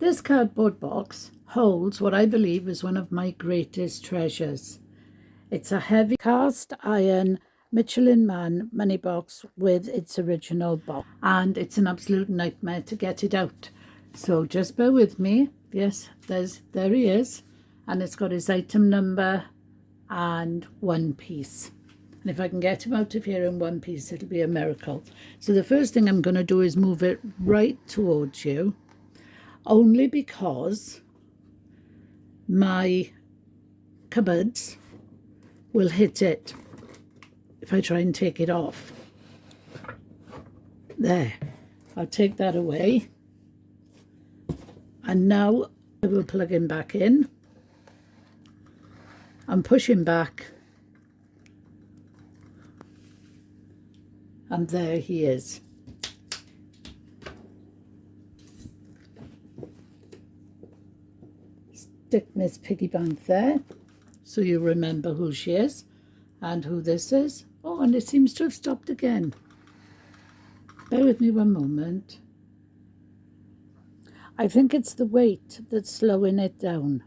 This cardboard box holds what I believe is one of my greatest treasures. It's a heavy cast iron Michelin Man money box with its original box, and it's an absolute nightmare to get it out. So just bear with me. Yes, there he is, and it's got his item number and one piece. And if I can get him out of here in one piece, it'll be a miracle. So the first thing I'm going to do is move it right towards you, only because my cupboards will hit it if I try and take it off. There, I'll take that away. And now I will plug him back in and push him back. And there he is. Stick Miss Piggy Bank there, so you remember who she is and who this is. Oh, and it seems to have stopped again. Bear with me one moment. I think it's the weight that's slowing it down.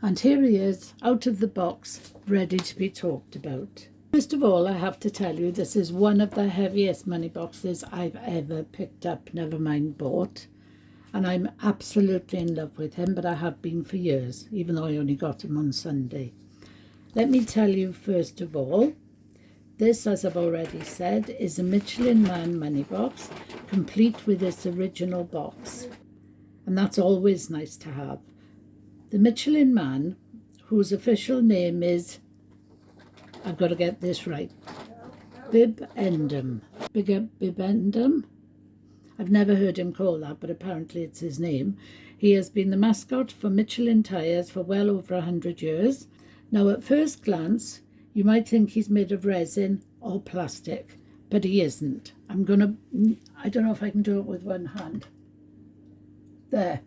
And here he is, out of the box, ready to be talked about. First of all, I have to tell you, this is one of the heaviest money boxes I've ever picked up, never mind bought. And I'm absolutely in love with him, but I have been for years, even though I only got him on Sunday. Let me tell you, first of all, this, as I've already said, is a Michelin Man money box, complete with its original box. And that's always nice to have. The Michelin Man, whose official name is, I've got to get this right, Bibendum. Bibendum? I've never heard him called that, but apparently it's his name. He has been the mascot for Michelin tyres for well over 100 years. Now, at first glance, you might think he's made of resin or plastic, but he isn't. I don't know if I can do it with one hand. There.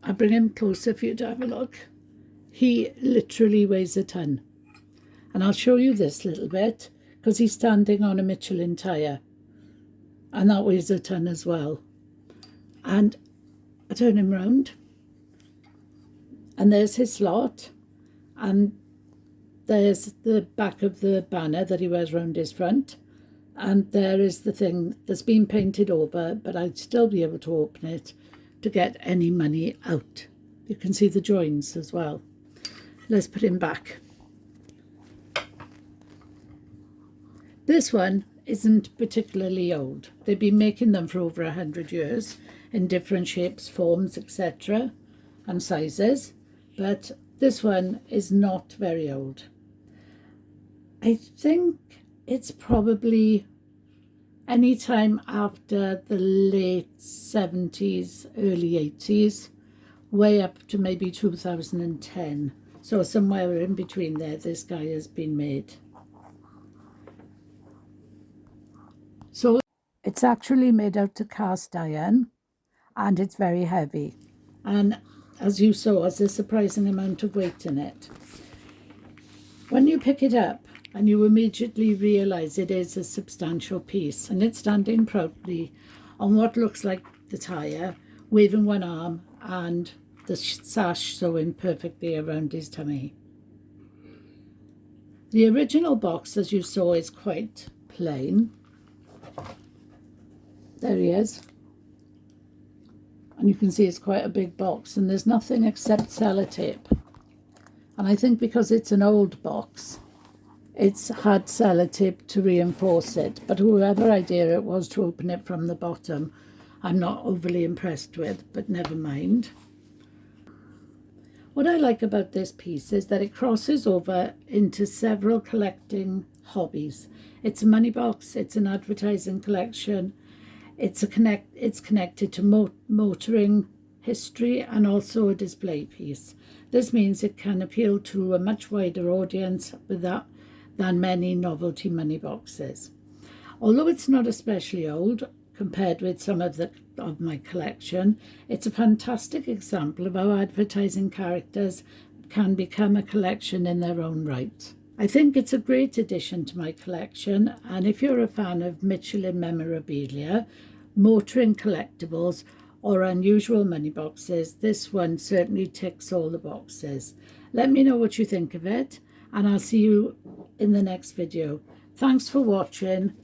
I'll bring him closer for you to have a look. He literally weighs a ton. And I'll show you this little bit, because he's standing on a Michelin tyre. And that weighs a ton as well. And I turn him round. And there's his slot. And there's the back of the banner that he wears round his front. And there is the thing that's been painted over, but I'd still be able to open it to get any money out. You can see the joins as well. Let's put him back. This one isn't particularly old. They've been making them for over 100 years in different shapes, forms, etc. and sizes, but this one is not very old. I think it's probably any time after the late 70s, early 80s, way up to maybe 2010. So somewhere in between there, this guy has been made. So it's actually made out of cast iron, and it's very heavy. And as you saw, there's a surprising amount of weight in it. When you pick it up, and you immediately realise it is a substantial piece, and it's standing proudly on what looks like the tyre, waving one arm and the sash sewing perfectly around his tummy. The original box, as you saw, is quite plain. There he is. And you can see it's quite a big box, and there's nothing except sellotape. And I think because it's an old box, it's had sellotape to reinforce it, but whoever idea it was to open it from the bottom, I'm not overly impressed with, but never mind. What I like about this piece is that it crosses over into several collecting hobbies. It's a money box, it's an advertising collection, it's connected to motoring history, and also a display piece. This means it can appeal to a much wider audience than many novelty money boxes. Although it's not especially old compared with some of my collection, it's a fantastic example of how advertising characters can become a collection in their own right. I think it's a great addition to my collection, and if you're a fan of Michelin memorabilia, motoring collectibles, or unusual money boxes, this one certainly ticks all the boxes. Let me know what you think of it, and I'll see you in the next video. Thanks for watching,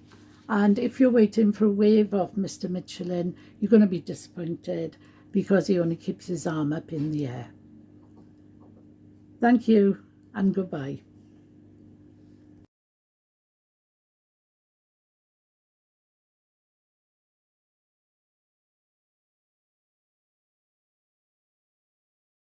and if you're waiting for a wave of Mr. Michelin, you're going to be disappointed because he only keeps his arm up in the air. Thank you and goodbye.